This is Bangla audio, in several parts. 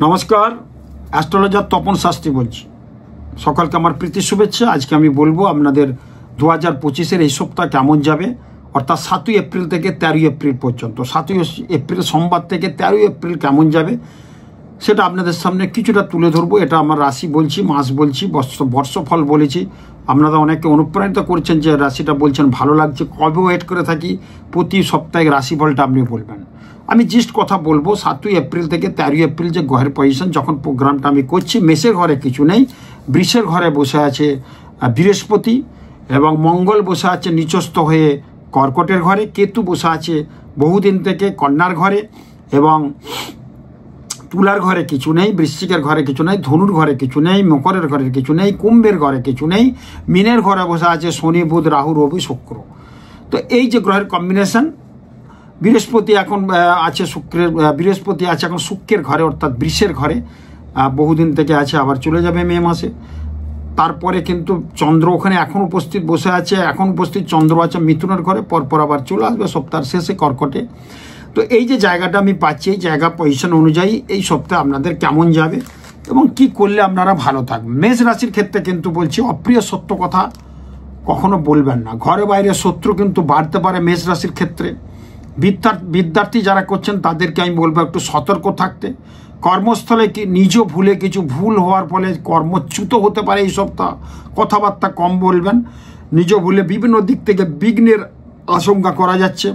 নমস্কার, অ্যাস্ট্রোলজার তপন শাস্ত্রী বলছি। সকালকে আমার প্রীতি শুভেচ্ছা। আজকে আমি বলবো আপনাদের 2025-এর এই সপ্তাহ কেমন যাবে, অর্থাৎ 7ই এপ্রিল থেকে 13ই এপ্রিল পর্যন্ত। 7ই এপ্রিল সোমবার থেকে 13ই এপ্রিল কেমন যাবে সেটা আপনাদের সামনে কিছুটা তুলে ধরবো। এটা আমার রাশি বলছি, মাস বলছি, বর্ষফল বলেছি। আপনারা অনেকে অনুপ্রাণিত করছেন যে রাশিটা বলছেন ভালো লাগছে, কবে ওয়েট করে থাকি প্রতি সপ্তাহে রাশিফলটা আপনি বলবেন। আমি জাস্ট কথা বলবো 7ই এপ্রিল থেকে 13ই এপ্রিল যে গ্রহের পজিশন, যখন প্রোগ্রামটা আমি করছি মেষের ঘরে কিছু নেই, বৃষের ঘরে বসে আছে বৃহস্পতি এবং মঙ্গল বসে আছে নিচস্থ হয়ে কর্কটের ঘরে, কেতু বসে আছে বহুদিন থেকে কন্যার ঘরে এবং তুলার ঘরে কিছু নেই, বৃশ্চিকের ঘরে কিছু নেই, ধনুর ঘরে কিছু নেই, মকরের ঘরে কিছু নেই, কুম্ভের ঘরে কিছু নেই, মীনের ঘরে বসে আছে শনি, বুধ, রাহু, রবি, শুক্র। তো এই যে গ্রহের কম্বিনেশন, বৃহস্পতি এখন আছে বৃহস্পতি আছে এখন শুক্রের ঘরে অর্থাৎ বৃষের ঘরে, বহুদিন থেকে আছে, আবার চলে যাবে মে মাসে। তারপরে কিন্তু চন্দ্র ওখানে এখন উপস্থিত বসে আছে, এখন উপস্থিত চন্দ্র আছে মিথুনের ঘরে, পরপর আবার চলে আসবে সপ্তাহের শেষে কর্কটে। তো এই যে জায়গাটা আমি পাচ্ছি, এই জায়গা পজিশন অনুযায়ী এই সপ্তাহে আপনাদের কেমন যাবে এবং কি করলে আপনারা ভালো থাকবেন। মেষ রাশির ক্ষেত্রে কিন্তু বলছি অপ্রিয় সত্য কথা কখনো বলবেন না। ঘরে বাইরে শত্রু কিন্তু বাড়তে পারে মেষ রাশির ক্ষেত্রে। বিদ্যার্থী যারা করছেন তাদেরকে আমি বলবো একটু সতর্ক থাকতে। কর্মস্থলে কি নিজ ভুলে কিছু ভুল হওয়ার ফলে কর্মচ্যুত হতে পারে এই সপ্তাহ, কথাবার্তা কম বলবেন। নিজ ভুলে বিভিন্ন দিক থেকে বিঘ্নের আশঙ্কা করা যাচ্ছে।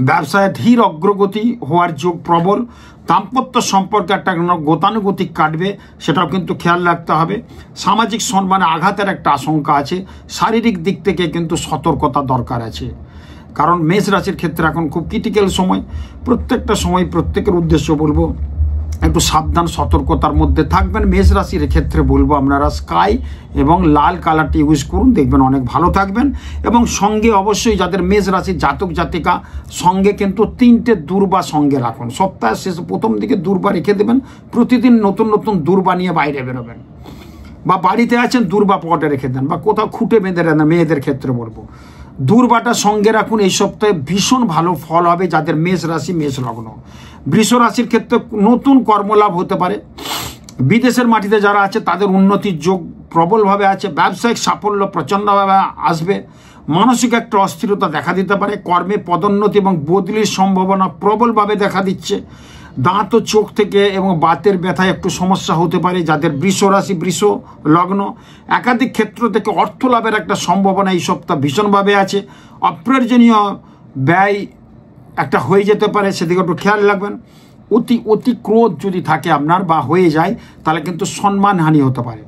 ব্যবসায় ধীর অগ্রগতি হওয়ার যোগ প্রবল। দাম্পত্য সম্পর্কে একটা গতানুগতিক কাটবে, সেটাও কিন্তু খেয়াল রাখতে হবে। সামাজিক সম্মানে আঘাতের একটা আশঙ্কা আছে। শারীরিক দিক থেকে কিন্তু সতর্কতা দরকার আছে, কারণ মেষ রাশির ক্ষেত্রে এখন খুব ক্রিটিক্যাল সময়। প্রত্যেকটা সময় প্রত্যেকের উদ্দেশ্য বলবো একটু সাবধান সতর্কতার মধ্যে থাকবেন। মেষ রাশির ক্ষেত্রে বলবো আপনারা স্কাই এবং লাল কালারটি ইউজ করুন, দেখবেন অনেক ভালো থাকবেন। এবং সঙ্গে অবশ্যই যাদের মেষ রাশির জাতক জাতিকা, সঙ্গে কিন্তু 3টে দূর্বা সঙ্গে রাখুন। সপ্তাহের শেষে প্রথম দিকে দূর্বা রেখে দেবেন, প্রতিদিন নতুন নতুন দূর্বা নিয়ে বাইরে বেরোবেন, বা বাড়িতে আছেন দূর্বা পটে রেখে দেন, বা কোথাও খুঁটে বেঁধে দেন। মেয়েদের ক্ষেত্রে বলবো দূর্বাটা সঙ্গে রাখুন। এই সপ্তাহে ভীষণ ভালো ফল হবে যাদের মেষ রাশি, মেষ লগ্ন। বৃষ রাশির ক্ষেত্রে নতুন কর্মলাভ হতে পারে। বিদেশের মাটিতে যারা আছে তাদের উন্নতির যোগ প্রবলভাবে আছে। ব্যবসায়িক সাফল্য প্রচণ্ডভাবে আসবে। মানসিক একটা অস্থিরতা দেখা দিতে পারে। কর্মে পদোন্নতি এবং বদলির সম্ভাবনা প্রবলভাবে দেখা দিচ্ছে। দাঁত ও চোখ থেকে এবং বাতের ব্যথায় একটু সমস্যা হতে পারে যাদের বৃষ রাশি, বৃষ লগ্ন। একাধিক ক্ষেত্র থেকে অর্থ লাভের একটা সম্ভাবনা এই সপ্তাহ ভীষণভাবে আছে। অপ্রয়োজনীয় ব্যয় একটা হয়ে যেতে পারে, সেদিকে একটু খেয়াল রাখবেন। অতি ক্রোধ যদি থাকে আপনার বা হয়ে যায় তাহলে কিন্তু সম্মানহানি হতে পারে।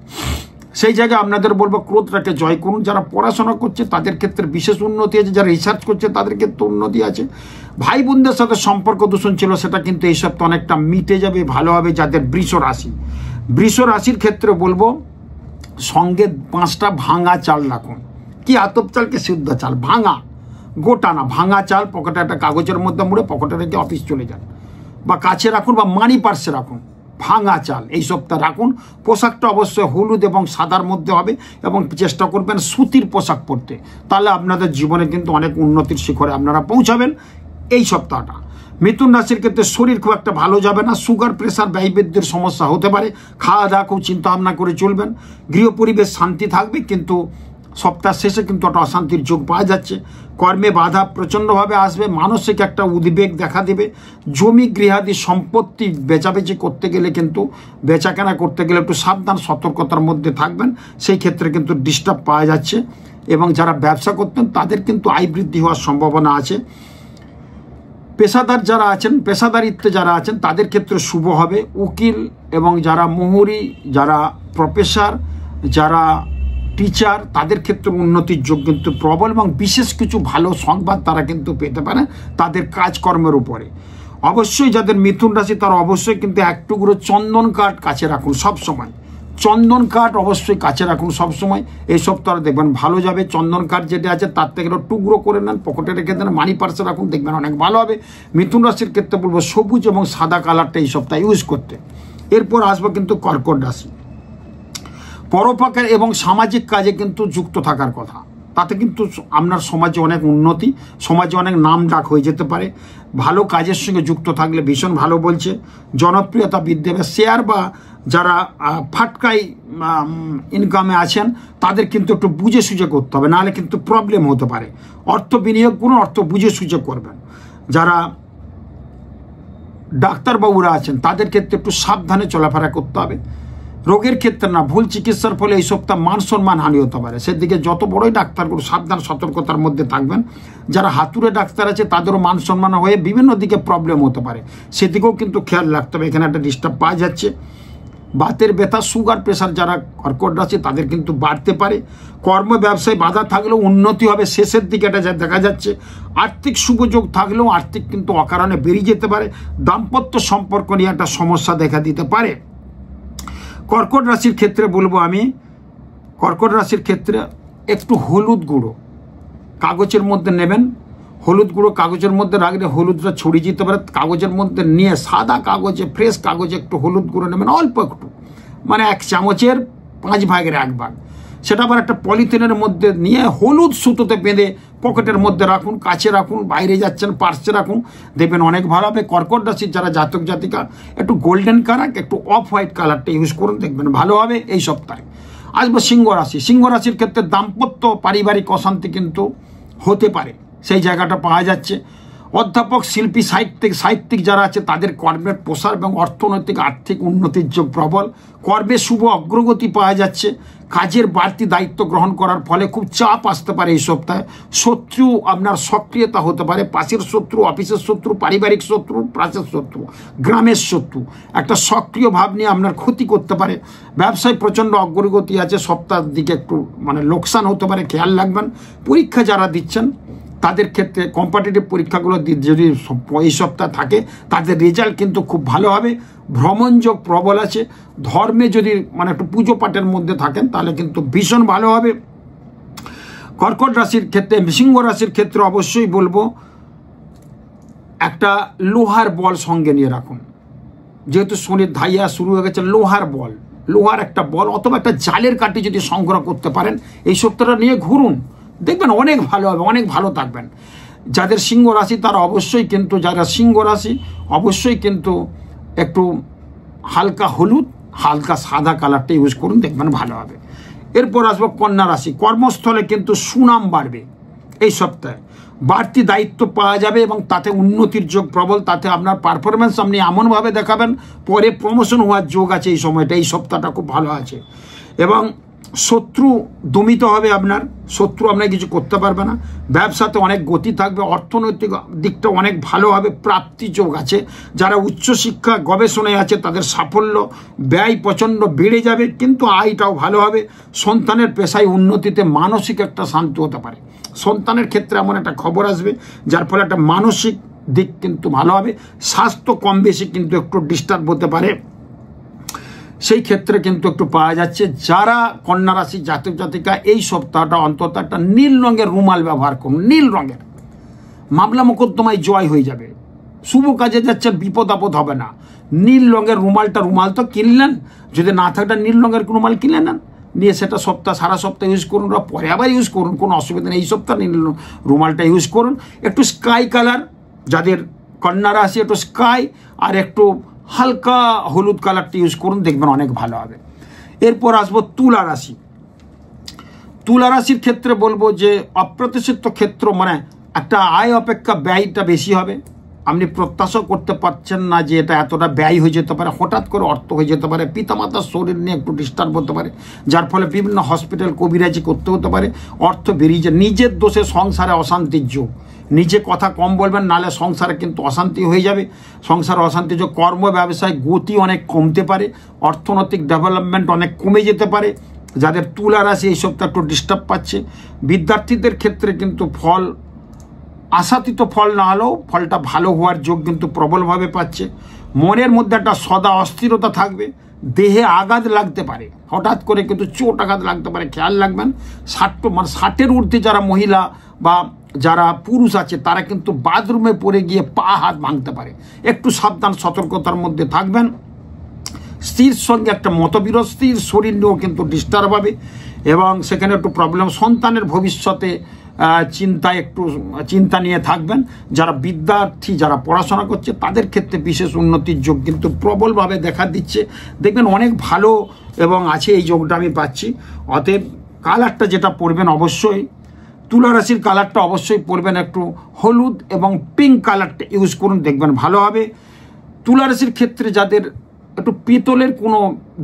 সেই জায়গায় আপনাদের বলবো ক্রোধটাকে জয় করুন। যারা পড়াশোনা করছে তাদের ক্ষেত্রে বিশেষ উন্নতি আছে, যারা রিসার্চ করছে তাদের ক্ষেত্রে উন্নতি আছে। ভাই বোনদের সাথে সম্পর্ক দূষণ ছিল, সেটা কিন্তু এই সপ্তাহে অনেকটা মিটে যাবে, ভালো হবে যাদের বৃষ রাশি। বৃষ রাশির ক্ষেত্রে বলবো সঙ্গে 5টা ভাঙা চাল রাখুন। কি আতপ চাল কি শুদ্ধ চাল, ভাঙা, গোটা না, ভাঙা চাল পকেটে একটা কাগজের মধ্যে মুড়ে পকেটে রেখে অফিস চলে যান, বা কাছে রাখুন বা মানি পার্সে রাখুন। ভাঙা চাল এই সপ্তাহে রাখুন। পোশাকটা অবশ্যই হলুদ এবং সাদার মধ্যে হবে এবং চেষ্টা করবেন সুতির পোশাক পরতে, তাহলে আপনাদের জীবনে কিন্তু অনেক উন্নতির শিখরে আপনারা পৌঁছাবেন এই সপ্তাহটা। মিথুন রাশির ক্ষেত্রে শরীর খুব একটা ভালো যাবে না। সুগার, প্রেশার, ব্যয়বৃদ্ধির সমস্যা হতে পারে। খাওয়া দাওয়া খুব চিন্তা ভাবনা করে চলবেন। গৃহ পরিবেশ শান্তি থাকবে, কিন্তু সপ্তাহ শেষে কিন্তু একটা অশান্তির যোগ পাওয়া যাচ্ছে। কর্মে বাধা প্রচণ্ডভাবে আসবে। মানসিক একটা উদ্বেগ দেখা দেবে। জমি গৃহাদি সম্পত্তি বেচাবেচি করতে গেলে কিন্তু, বেচাকেনা করতে গেলে একটু সাবধান সতর্কতার মধ্যে থাকবেন। সেই ক্ষেত্রে কিন্তু ডিস্টার্ব পাওয়া যাচ্ছে। এবং যারা ব্যবসা করতেন তাদের কিন্তু আয় বৃদ্ধি হওয়ার সম্ভাবনা আছে। পেশাদার যারা আছেন, পেশাদারিত্বে যারা আছেন তাদের ক্ষেত্রে শুভ হবে। উকিল এবং যারা মোহরি, যারা প্রফেসর, যারা টিচার, তাদের ক্ষেত্রে উন্নতির যোগ কিন্তু প্রবল এবং বিশেষ কিছু ভালো সংবাদ তারা কিন্তু পেতে পারে তাদের কাজকর্মের উপরে। অবশ্যই যাদের মিথুন রাশি তারা অবশ্যই কিন্তু এক টুকরো চন্দন কাঠ কাছে রাখুন সবসময়। চন্দন কাঠ অবশ্যই কাছে রাখুন সবসময়। এই সপ্তাহে দেখবেন ভালো যাবে। চন্দন কাঠ যেটা আছে তার থেকে টুকরো করে নেন, পকেটে রেখে দেন, মানি পার্সে রাখুন, দেখবেন অনেক ভালো হবে। মিথুন রাশির ক্ষেত্রে বলবো সবুজ এবং সাদা কালারটা এই সপ্তাহে ইউজ করতে। এরপর আসবো কিন্তু কর্কট রাশি। পরোপকার এবং সামাজিক কাজে কিন্তু যুক্ত থাকার কথা। তাতে কিন্তু আপনার সমাজে অনেক উন্নতি, সমাজে অনেক নাম ডাক হয়ে যেতে পারে। ভালো কাজের সঙ্গে যুক্ত থাকলে ভীষণ ভালো বলছে, জনপ্রিয়তা বৃদ্ধি হবে। শেয়ার বা যারা ফাটকাই ইনকামে আছেন তাদের কিন্তু একটু বুঝে সুঝে করতে হবে, নাহলে কিন্তু প্রবলেম হতে পারে। অর্থ বিনিয়োগ করুন, অর্থ বুঝে সুঝে করবেন। যারা ডাক্তারবাবুরা আছেন তাদের ক্ষেত্রে একটু সাবধানে চলাফেরা করতে হবে। রোগের ক্ষেত্রে না, ভুল চিকিৎসার ফলে এই সপ্তাহ মান সম্মান হানি হতে পারে, সেদিকে যত বড়ই ডাক্তারগুলো সাবধান সতর্কতার মধ্যে থাকবেন। যারা হাতুড়ে ডাক্তার আছে তাদেরও মান সম্মান হয়ে বিভিন্ন দিকে প্রবলেম হতে পারে, সেদিকেও কিন্তু খেয়াল রাখতে হবে। এখানে একটা ডিস্টার্ব পাওয়া যাচ্ছে। বাতের ব্যথা, সুগার, প্রেশার যারা কর্কট রাশি তাদের কিন্তু বাড়তে পারে। কর্ম ব্যবসায় বাধা থাকলেও উন্নতি হবে, শেষের দিকে এটা দেখা যাচ্ছে। আর্থিক শুভযোগ থাকলেও আর্থিক কিন্তু অকারণে বেরিয়ে যেতে পারে। দাম্পত্য সম্পর্ক নিয়ে একটা সমস্যা দেখা দিতে পারে। কর্কট রাশির ক্ষেত্রে বলবো আমি, কর্কট রাশির ক্ষেত্রে একটু হলুদ গুঁড়ো কাগজের মধ্যে নেবেন। হলুদ গুঁড়ো কাগজের মধ্যে রাখলে হলুদটা ছড়িয়ে যেতে পারে। কাগজের মধ্যে নিয়ে সাদা কাগজে, ফ্রেশ কাগজে একটু হলুদ গুঁড়ো নেবেন, অল্প একটু, মানে 1 চামচের 5 ভাগের 1 ভাগ। সেটা আবার একটা পলিথিনের মধ্যে নিয়ে হলুদ সুতোতে বেঁধে পকেটের মধ্যে রাখুন, কাছে রাখুন, বাইরে যাচ্ছেন পার্সে রাখুন, দেখবেন অনেক ভালো হবে। কর্কট রাশির যারা জাতক জাতিকা একটু গোল্ডেন কালার, একটু অফ হোয়াইট কালারটা ইউজ করুন, দেখবেন ভালো হবে এই সপ্তাহে। আসবো সিংহ রাশি। সিংহ রাশির ক্ষেত্রে দাম্পত্য পারিবারিক অশান্তি কিন্তু হতে পারে, সেই জায়গাটা পাওয়া যাচ্ছে। অধ্যাপক, শিল্পী, সাহিত্যিক যারা আছে তাদের কর্মের প্রসার এবং অর্থনৈতিক আর্থিক উন্নতির যোগ প্রবল। কর্মে শুভ অগ্রগতি পাওয়া যাচ্ছে। কাজের বাড়তি দায়িত্ব গ্রহণ করার ফলে খুব চাপ আসতে পারে এই সপ্তাহে। শত্রু আপনার সক্রিয়তা হতে পারে, পাশের শত্রু, অফিসের শত্রু, পারিবারিক শত্রু, প্রাচের শত্রু, গ্রামের শত্রু একটা সক্রিয় ভাব নিয়ে আপনার ক্ষতি করতে পারে। ব্যবসায় প্রচণ্ড অগ্রগতি আছে, সপ্তাহের দিকে একটু মানে লোকসান হতে পারে, খেয়াল রাখবেন। পরীক্ষা যারা দিচ্ছেন তাদের ক্ষেত্রে কম্পিটিটিভ পরীক্ষাগুলো যদি এই সপ্তাহ থাকে তাদের রেজাল্ট কিন্তু খুব ভালো হবে। ভ্রমণ যোগ প্রবল আছে। ধর্মে যদি মানে একটু পুজো পাঠের মধ্যে থাকেন তাহলে কিন্তু ভীষণ ভালো হবে। কর্কট রাশির ক্ষেত্রে, সিংহ রাশির ক্ষেত্রে অবশ্যই বলবো একটা লোহার বল সঙ্গে নিয়ে রাখুন। যেহেতু শনির ধাইয়া শুরু হয়ে গেছে, লোহার একটা বল অথবা একটা জালের কাঠি যদি সংগ্রহ করতে পারেন এই সপ্তাহটা নিয়ে ঘুরুন, দেখবেন অনেক ভালো হবে, অনেক ভালো থাকবেন। যাদের সিংহ রাশি তারা অবশ্যই কিন্তু, যারা সিংহ রাশি অবশ্যই কিন্তু একটু হালকা হলুদ, হালকা সাদা কালারটা ইউজ করুন, দেখবেন ভালো হবে। এরপর আসবো কন্যা রাশি। কর্মস্থলে কিন্তু সুনাম বাড়বে এই সপ্তাহে, বাড়তি দায়িত্ব পাওয়া যাবে এবং তাতে উন্নতির যোগ প্রবল। তাতে আপনার পারফরমেন্স আপনি এমনভাবে দেখাবেন পরে প্রমোশন হওয়ার যোগ আছে এই সময়টা, এই সপ্তাহটা খুব ভালো আছে। এবং শত্রু দমিত হবে, আপনার শত্রু আপনার কিছু করতে পারবে না। ব্যবসাতে অনেক গতি থাকবে, অর্থনৈতিক দিকটা অনেক ভালো হবে, প্রাপ্তি যোগ আছে। যারা উচ্চশিক্ষা গবেষণায় আছে তাদের সাফল্য, ব্যয় প্রচণ্ড বেড়ে যাবে কিন্তু আয়টাও ভালো হবে। সন্তানের পেশায় উন্নতিতে মানসিক একটা শান্তি হতে পারে। সন্তানের ক্ষেত্রে এমন একটা খবর আসবে যার ফলে একটা মানসিক দিক কিন্তু ভালো হবে। স্বাস্থ্য কম বেশি কিন্তু একটু ডিস্টার্ব হতে পারে, সেই ক্ষেত্রে কিন্তু একটু পাওয়া যাচ্ছে। যারা কন্যা রাশি জাতক জাতিকা এই সপ্তাহটা অন্তত একটা নীল রঙের রুমাল ব্যবহার করুন, নীল রঙের, মামলা মোকদ্দমায় জয় হয়ে যাবে। শুভ কাজে যাচ্ছে, বিপদ আপদ হবে না। নীল রঙের রুমাল তো কিনলেন, যদি না থাকলে নীল রঙের রুমাল কিনে নেন, নিয়ে সেটা সারা সপ্তাহ ইউজ করুন, বা পরে আবার ইউজ করুন, কোনো অসুবিধা নেই। এই সপ্তাহ নীল রুমালটা ইউজ করুন। একটু স্কাই কালার, যাদের কন্যা রাশি একটু স্কাই আর একটু হালকা হলুদ কালারটা ইউজ করুন, দেখবেন অনেক ভালো হবে। এরপর আসবো তুলা রাশি। তুলা রাশির ক্ষেত্রে বলবো যে অপ্রত্যাশিত ক্ষেত্র, মানে একটা আয় অপেক্ষা ব্যয়টা বেশি হবে। আপনি প্রত্যাশা করতে পারছেন না যে এটা এতটা ব্যয় হয়ে যেতে পারে, হঠাৎ করে অর্থ হয়ে যেতে পারে। পিতামাতার শরীর নিয়ে একটু ডিস্টার্ব হতে পারে, যার ফলে বিভিন্ন হসপিটাল কবিরাজি করতে হতে পারে, অর্থ বেরিয়ে যায়। নিজের দোষে সংসারে অশান্তির যোগ, নিজে কথা কম বলবেন, নাহলে সংসারে কিন্তু অশান্তি হয়ে যাবে। সংসারে অশান্তি যোগ, কর্ম ব্যবসায় গতি অনেক কমতে পারে, অর্থনৈতিক ডেভেলপমেন্ট অনেক কমে যেতে পারে। যাদের তুলা রাশি এই সপ্তাহ একটু ডিস্টার্ব পাচ্ছে। বিদ্যার্থীদের ক্ষেত্রে কিন্তু আশাতীত ফল না হলেও ফলটা ভালো হওয়ার যোগ কিন্তু প্রবলভাবে পাচ্ছে। মনের মধ্যে একটা সদা অস্থিরতা থাকবে, দেহে আঘাত লাগতে পারে, হঠাৎ করে কিন্তু চোট আঘাত লাগতে পারে, খেয়াল রাখবেন। 60-এর ঊর্ধ্বে যারা মহিলা বা যারা পুরুষ আছে তারা কিন্তু বাথরুমে পড়ে গিয়ে পা হাত ভাঙতে পারে, একটু সাবধান সতর্কতার মধ্যে থাকবেন। স্ত্রীর সঙ্গে একটা মতবিরোধ, স্ত্রীর শরীর নিয়েও কিন্তু ডিস্টার্ব হবে এবং সেখানে একটু প্রবলেম। সন্তানের ভবিষ্যতে একটু চিন্তা নিয়ে থাকবেন। যারা বিদ্যার্থী, যারা পড়াশোনা করছে, তাদের ক্ষেত্রে বিশেষ উন্নতির যোগ কিন্তু প্রবলভাবে দেখা দিচ্ছে। দেখবেন অনেক ভালো এবং আছে এই যোগটা আমি পাচ্ছি। অতএব কালারটা যেটা পরবেন অবশ্যই তুলা রাশির কালারটা অবশ্যই পরবেন একটু হলুদ এবং পিঙ্ক কালারটা ইউজ করুন, দেখবেন ভালো হবে। তুলা রাশির ক্ষেত্রে যাদের একটু পেতলের কোনো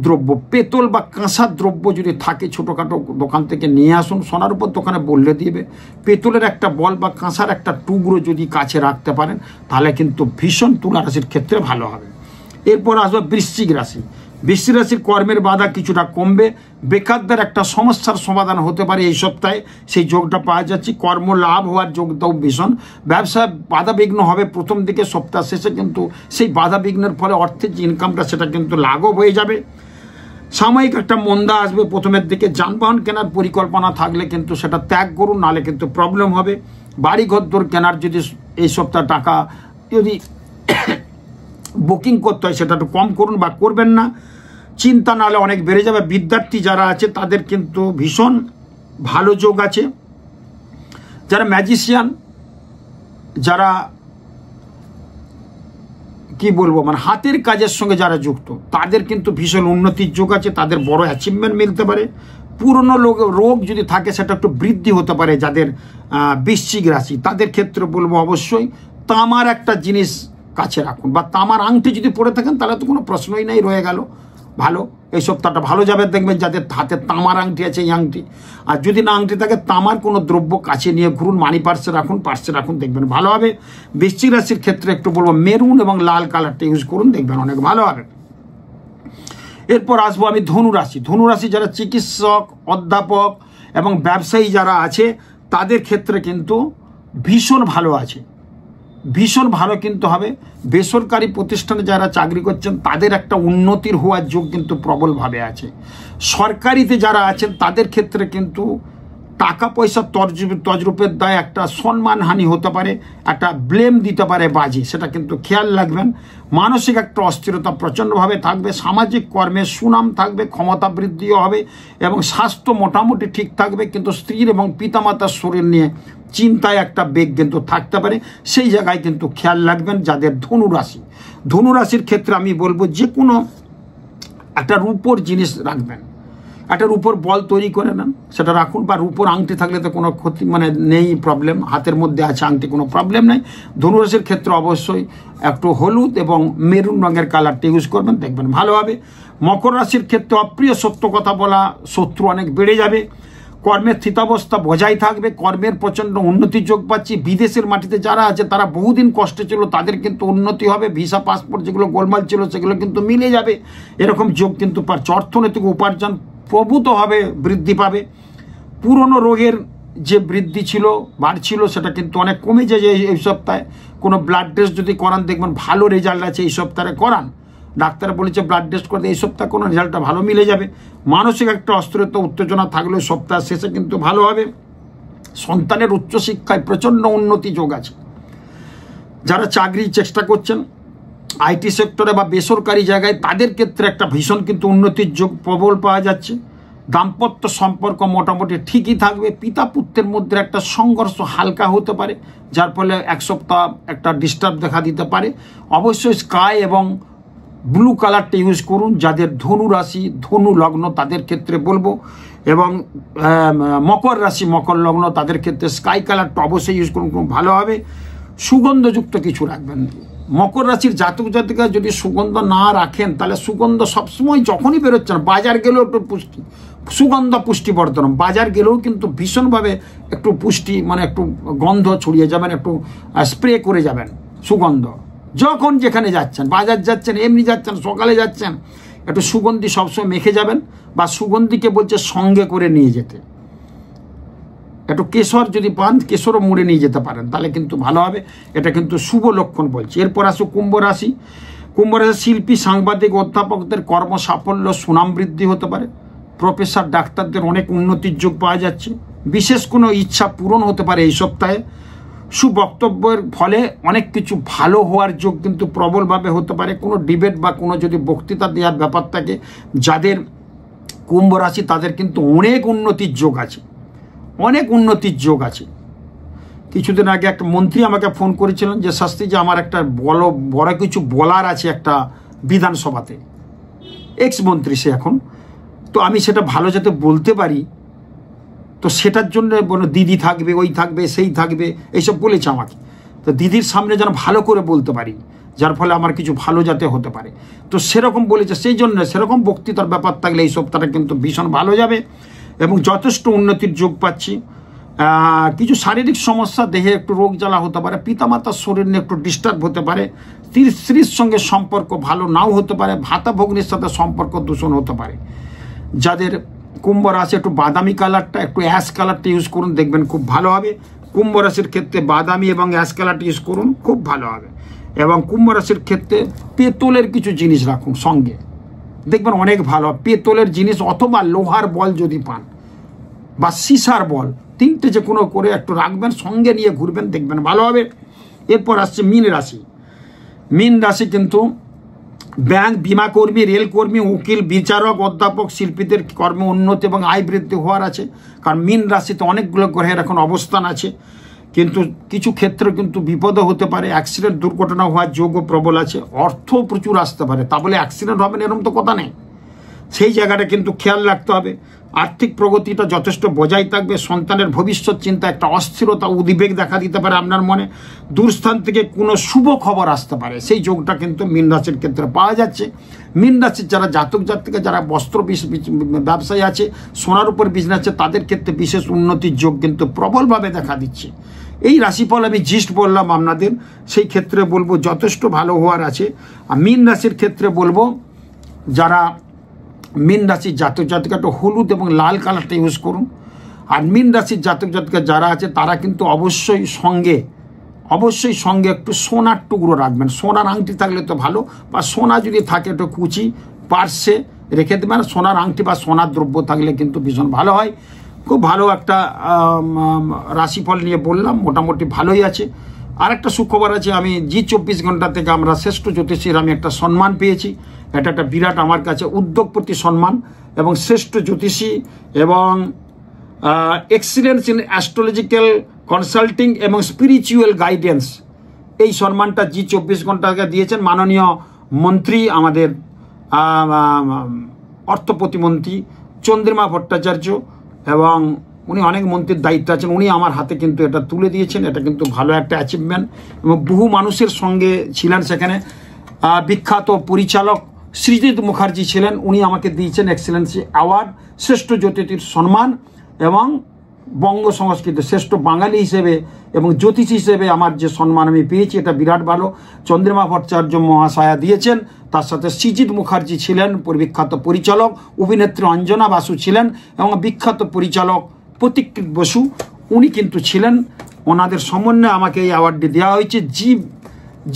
দ্রব্য, পেতল বা কাঁসার দ্রব্য যদি থাকে ছোটোখাটো দোকান থেকে নিয়ে আসুন, সোনার উপর দোকানে বললে দিবে। পেতলের একটা বল বা কাঁসার একটা টুকরো যদি কাছে রাখতে পারেন তাহলে কিন্তু ভীষণ তুলা রাশির ক্ষেত্রে ভালো হবে। এরপর আসবে বৃশ্চিক রাশি। বৃশ্চিক রাশির কর্মের বাধা কিছুটা কমবে, বেকারদের একটা সমস্যার সমাধান হতে পারে এই সপ্তাহে, সেই যোগটা পাওয়া যাচ্ছে। কর্ম লাভ হওয়ার যোগটাও ভীষণ। ব্যবসায় বাধা বিঘ্ন হবে প্রথম দিকে, সপ্তাহ শেষে কিন্তু সেই বাধা বিঘ্নের ফলে অর্থের যে ইনকামটা সেটা কিন্তু লাঘব হয়ে যাবে। সাময়িক একটা মন্দা আসবে প্রথমের দিকে। যানবাহন কেনার পরিকল্পনা থাকলে কিন্তু সেটা ত্যাগ করুন, নাহলে কিন্তু প্রবলেম হবে। বাড়ি ঘরদোর কেনার যদি এই সপ্তাহ টাকা যদি বুকিং করতে হয় সেটা একটু কম করুন বা করবেন না, চিন্তা নাহলে অনেক বেড়ে যাবে। বিদ্যার্থী যারা আছে তাদের কিন্তু ভীষণ ভালো যোগ আছে। যারা ম্যাজিশিয়ান, যারা কি বলবো মানে হাতের কাজের সঙ্গে যারা যুক্ত, তাদের কিন্তু ভীষণ উন্নতির যোগ আছে, তাদের বড় অ্যাচিভমেন্ট মিলতে পারে। পুরনো রোগ যদি থাকে সেটা একটু বৃদ্ধি হতে পারে। যাদের বৃশ্চিক রাশি তাদের ক্ষেত্রে বলবো অবশ্যই তামার একটা জিনিস কাছে রাখুন, বা তামার আংটি যদি পরে থাকেন তাহলে তো কোনো প্রশ্নই নাই, রয়ে গেল ভালো। এই সপ্তাহটা ভালো যাবে। দেখবেন যাদের হাতে তামার আংটি আছে এই আংটি, আর যদি না আংটি থাকে তামার কোনো দ্রব্য কাছে নিয়ে ঘুরুন, মানি পার্সে রাখুন, দেখবেন ভালো হবে। বৃশ্চিক রাশির ক্ষেত্রে একটু বলবো মেরুন এবং লাল কালারটা ইউজ করুন, দেখবেন অনেক ভালো হবে। এরপর আসবো আমি ধনু রাশি। ধনু রাশি যারা চিকিৎসক, অধ্যাপক এবং ব্যবসায়ী যারা আছে তাদের ক্ষেত্রে কিন্তু ভীষণ ভালো আছে, ভীষণ ভালো কিন্তু হবে। বেসরকারি প্রতিষ্ঠানে যারা চাকরি করছেন তাদের একটা উন্নতির হওয়ার যোগ কিন্তু প্রবলভাবে আছে। সরকারিতে যারা আছেন তাদের ক্ষেত্রে কিন্তু টাকা পয়সার তজরূপের দায় একটা সম্মানহানি হতে পারে, একটা ব্লেম দিতে পারে বাজি, সেটা কিন্তু খেয়াল রাখবেন। মানসিক একটা অস্থিরতা প্রচণ্ডভাবে থাকবে। সামাজিক কর্মে সুনাম থাকবে, ক্ষমতা বৃদ্ধিও হবে এবং স্বাস্থ্য মোটামুটি ঠিক থাকবে। কিন্তু স্ত্রীর এবং পিতামাতার শরীর নিয়ে চিন্তায় একটা বেগ কিন্তু থাকতে পারে, সেই জায়গায় কিন্তু খেয়াল রাখবেন। যাদের ধনু রাশির ক্ষেত্রে আমি বলবো যে কোনো একটা রূপোর জিনিস রাখবেন, একটা রূপোর বল তৈরি করে নেন, সেটা রাখুন। বা রূপোর আংটি থাকলে তো কোনো ক্ষতি মানে নেই, প্রবলেম। হাতের মধ্যে আছে আংটি, কোনো প্রবলেম নেই। ধনুরাশির ক্ষেত্রে অবশ্যই একটু হলুদ এবং মেরুন রঙের কালারটা ইউজ করবেন, দেখবেন ভালো হবে। মকর রাশির ক্ষেত্রে অপ্রিয় সত্য কথা বলা, শত্রু অনেক বেড়ে যাবে। কর্মের স্থিতাবস্থা বজায় থাকবে, কর্মের প্রচণ্ড উন্নতির যোগ পাচ্ছি। বিদেশের মাটিতে যারা আছে তারা বহুদিন কষ্টে ছিল, তাদের কিন্তু উন্নতি হবে। ভিসা পাসপোর্ট যেগুলো গোলমাল ছিল সেগুলো কিন্তু মিলে যাবে, এরকম যোগ কিন্তু পাচ্ছে। অর্থনৈতিক উপার্জন প্রভূত হবে, বৃদ্ধি পাবে। পুরনো রোগের যে বৃদ্ধি ছিল, বাড়ছিল, সেটা কিন্তু অনেক কমে যায় এই সপ্তাহে। কোনো ব্লাড টেস্ট যদি করান দেখবেন ভালো রেজাল্ট আছে এই সপ্তাহে করান। ডাক্তার বলেছে ব্লাড টেস্ট করতে, এই সপ্তাহে কোনো রেজাল্টটা ভালো মিলে যাবে। মানসিক একটা অস্থিরতা, উত্তেজনা থাকলেও সপ্তাহ শেষে কিন্তু ভালো হবে। সন্তানের উচ্চশিক্ষায় প্রচণ্ড উন্নতি যোগ আছে। যারা চাকরি চেষ্টা করছেন আইটি সেক্টরে বা বেসরকারি জায়গায়, তাদের ক্ষেত্রে একটা ভীষণ কিন্তু উন্নতির যোগ প্রবল পাওয়া যাচ্ছে। দাম্পত্য সম্পর্ক মোটামুটি ঠিকই থাকবে। পিতা পুত্রের মধ্যে একটা সংঘর্ষ হালকা হতে পারে, যার ফলে এক সপ্তাহ একটা ডিস্টার্ব দেখা দিতে পারে। অবশ্যই স্কাই এবং ব্লু কালারটা ইউজ করুন যাদের ধনু রাশি, ধনু লগ্ন, তাদের ক্ষেত্রে বলবো। এবং মকর রাশি, মকর লগ্ন, তাদের ক্ষেত্রে স্কাই কালারটা অবশ্যই ইউজ করুন, খুব ভালো হবে। সুগন্ধযুক্ত কিছু রাখবেন। মকর রাশির জাতক জাতিকা যদি সুগন্ধ না রাখেন তাহলে সুগন্ধ সবসময় যখনই বেরোচ্ছে না, বাজার গেলেও একটু সুগন্ধ পুষ্টিবর্ধন, বাজার গেলেও কিন্তু ভীষণভাবে একটু পুষ্টি মানে একটু গন্ধ ছড়িয়ে যাবেন, একটু স্প্রে করে যাবেন সুগন্ধ। যখন যেখানে যাচ্ছেন, বাজার যাচ্ছেন, এমনি যাচ্ছেন, সকালে যাচ্ছেন, একটু সুগন্ধি সবসময় মেখে যাবেন। বা সুগন্ধিকে বলছে সঙ্গে করে নিয়ে যেতে, একটু কেশর যদি পান, কেশরও মুড়ে নিয়ে যেতে পারেন, তাহলে কিন্তু ভালো হবে। এটা কিন্তু শুভ লক্ষণ বলছি। এরপর আসো কুম্ভ রাশি। কুম্ভ রাশি শিল্পী, সাংবাদিক, অধ্যাপকদের কর্ম সাফল্য, সুনাম বৃদ্ধি হতে পারে। প্রফেসর, ডাক্তারদের অনেক উন্নতির যোগ পাওয়া যাচ্ছে। বিশেষ কোনো ইচ্ছা পূরণ হতে পারে এই সপ্তাহে। সুবক্তব্যের ফলে অনেক কিছু ভালো হওয়ার যোগ কিন্তু প্রবলভাবে হতে পারে। কোনো ডিবেট বা কোনো যদি বক্তৃতা দেওয়ার ব্যাপার থাকে, যাদের কুম্ভ রাশি তাদের কিন্তু অনেক উন্নতির যোগ আছে, অনেক উন্নতির যোগ আছে। কিছুদিন আগে একটা মন্ত্রী আমাকে ফোন করেছিলেন যে শাস্ত্রী, যে আমার একটা বড় কিছু বলার আছে একটা বিধানসভাতে, এক্স মন্ত্রী সে এখন, তো আমি সেটা ভালো যাতে বলতে পারি, তো সেটার জন্য দিদি থাকবে, ওই থাকবে, সেই থাকবে, এইসব বলেছে আমাকে। তো দিদির সামনে যেন ভালো করে বলতে পারি, যার ফলে আমার কিছু ভালো যাতে হতে পারে, তো সেরকম বলেছে। সেই জন্য সেরকম বক্তৃতার ব্যাপার থাকলে এই সপ্তাহটা কিন্তু ভীষণ ভালো যাবে এবং যথেষ্ট উন্নতির যোগ পাচ্ছি। কিছু শারীরিক সমস্যা, দেহে একটু রোগ জ্বালা হতে পারে, পিতামাতার শরীর নিয়ে একটু ডিস্টার্ব হতে পারে, স্ত্রীর সঙ্গে সম্পর্ক ভালো নাও হতে পারে, ভাতা ভগ্নির সাথে সম্পর্ক দূষণ হতে পারে। যাদের কুম্ভ রাশি একটু বাদামি কালারটা, একটু অ্যাশ কালারটা ইউজ করুন, দেখবেন খুব ভালো হবে। কুম্ভ রাশির ক্ষেত্রে বাদামি এবং অ্যাশ কালারটা ইউজ করুন, খুব ভালো হবে। এবং কুম্ভ রাশির ক্ষেত্রে পেতলের কিছু জিনিস রাখুন সঙ্গে, দেখবেন অনেক ভালো। পেতলের জিনিস অথবা লোহার বল যদি পান বা সীসার বল, তিনটে যে কোনো করে একটু রাখবেন, সঙ্গে নিয়ে ঘুরবেন, দেখবেন ভালো হবে। এরপর আসছে মীন রাশি। মীন রাশি কিন্তু ব্যাংক, বিমাকর্মী, রেলকর্মী, উকিল, বিচারক, অধ্যাপক, শিল্পীদের কর্মে উন্নতি এবং আয় বৃদ্ধি হওয়ার আছে। কারণ মীন রাশিতে অনেকগুলো গ্রহের এখন অবস্থান আছে, কিন্তু কিছু ক্ষেত্রে কিন্তু বিপদও হতে পারে, অ্যাক্সিডেন্ট দুর্ঘটনা হওয়ার যোগও প্রবল আছে। অর্থ প্রচুর আসতে পারে, তা বলে অ্যাক্সিডেন্ট হবে না এরকম তো কথা নেই, সেই জায়গাটা কিন্তু খেয়াল রাখতে হবে। আর্থিক প্রগতিটা যথেষ্ট বজায় থাকবে। সন্তানের ভবিষ্যৎ চিন্তা, একটা অস্থিরতা, উদ্বেগ দেখা দিতে পারে আপনার মনে। দূরস্থান থেকে কোনো শুভ খবর আসতে পারে, সেই যোগটা কিন্তু মীন রাশির ক্ষেত্রে পাওয়া যাচ্ছে। মীন রাশির যারা জাতক জাতিকা, যারা বস্ত্র ব্যবসায়ী আছে, সোনার উপর বিজনেস আছে, তাদের ক্ষেত্রে বিশেষ উন্নতির যোগ কিন্তু প্রবলভাবে দেখা দিচ্ছে। এই রাশিফল আমি জিস্ট বললাম আপনাদের, সেই ক্ষেত্রে বলবো যথেষ্ট ভালো হওয়ার আছে। আর মীন রাশির ক্ষেত্রে বলবো, যারা মীন রাশির জাতক জাতিকা একটু হলুদ এবং লাল কালারটা ইউজ করুন। আর মীন রাশির জাতক জাতিকা যারা আছে তারা কিন্তু অবশ্যই সঙ্গে একটু সোনার টুকরো রাখবেন। সোনার আংটি থাকলে তো ভালো, বা সোনা যদি থাকে একটু কুচি পার্সে রেখে দেবেন। সোনার আংটি বা সোনার দ্রব্য থাকলে কিন্তু ভীষণ ভালো হয়। খুব ভালো একটা রাশিফল নিয়ে বললাম, মোটামুটি ভালোই আছে। আর একটা সুখবর আছে, আমি জি24 ঘন্টা থেকে আমরা শ্রেষ্ঠ জ্যোতিষীর আমি একটা সম্মান পেয়েছি। এটা একটা বিরাট আমার কাছে উদ্যোগপতি সম্মান, এবং শ্রেষ্ঠ জ্যোতিষী এবং এক্সিলেন্স ইন অ্যাস্ট্রোলজিক্যাল কনসাল্টিং এবং স্পিরিচুয়াল গাইডেন্স, এই সম্মানটা জি24 ঘন্টাকে দিয়েছেন মাননীয় মন্ত্রী, আমাদের অর্থ প্রতিমন্ত্রী চন্দ্রিমা ভট্টাচার্য, এবং উনি অনেক মন্ত্রীর দায়িত্ব আছেন, উনি আমার হাতে কিন্তু এটা তুলে দিয়েছেন। এটা কিন্তু ভালো একটা অ্যাচিভমেন্ট, এবং বহু মানুষের সঙ্গে ছিলেন সেখানে। বিখ্যাত পরিচালক সৃজিত মুখার্জি ছিলেন, উনি আমাকে দিয়েছেন এক্সেলেন্সি অ্যাওয়ার্ড, শ্রেষ্ঠ জ্যোতিষীর সম্মান, এবং বঙ্গ সংস্কৃতি শ্রেষ্ঠ বাঙালি হিসেবে এবং জ্যোতিষ হিসেবে আমার যে সম্মান আমি পেয়েছি, এটা বিরাট ভালো। চন্দ্রিমা ভট্টাচার্য মহাশয়া দিয়েছেন, তার সাথে সৃজিত মুখার্জি ছিলেন বিখ্যাত পরিচালক, অভিনেত্রী অঞ্জনা বাসু ছিলেন, এবং বিখ্যাত পরিচালক প্রতীকৃত বসু উনি কিন্তু ছিলেন। ওনাদের সমন্বয়ে আমাকে এই অ্যাওয়ার্ডটি দেওয়া হয়েছে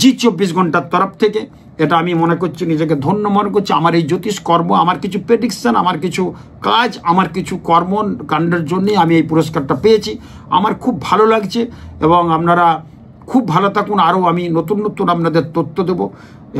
জি24 ঘন্টার তরফ থেকে। এটা আমি মনে করছি, নিজেকে ধন্য মনে করছি। আমার এই জ্যোতিষ কর্ম, আমার কিছু প্রেডিকশন, আমার কিছু কাজ, আমার কিছু কর্মকাণ্ডের জন্যই আমি এই পুরস্কারটা পেয়েছি। আমার খুব ভালো লাগছে, এবং আপনারা খুব ভালো থাকুন। আরও আমি নতুন নতুন আপনাদের তথ্য দেব,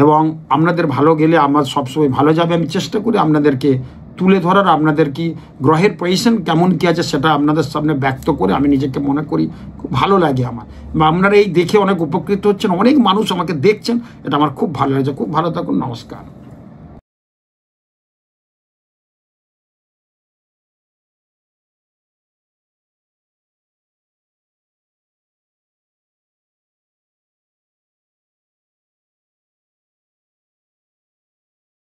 এবং আপনাদের ভালো গেলে আমার সবসময় ভালো যাবে। আমি চেষ্টা করি আপনাদেরকে তুলে ধরার, আপনাদের কি গ্রহের পজিশন কেমন কী আছে সেটা আপনাদের সামনে ব্যক্ত করে আমি নিজেকে মনে করি খুব ভালো লাগে আমার। বা আপনারা এই দেখে অনেক উপকৃত হচ্ছেন, অনেক মানুষ আমাকে দেখছেন, এটা আমার খুব ভালো লাগছে। খুব ভালো থাকুন, নমস্কার।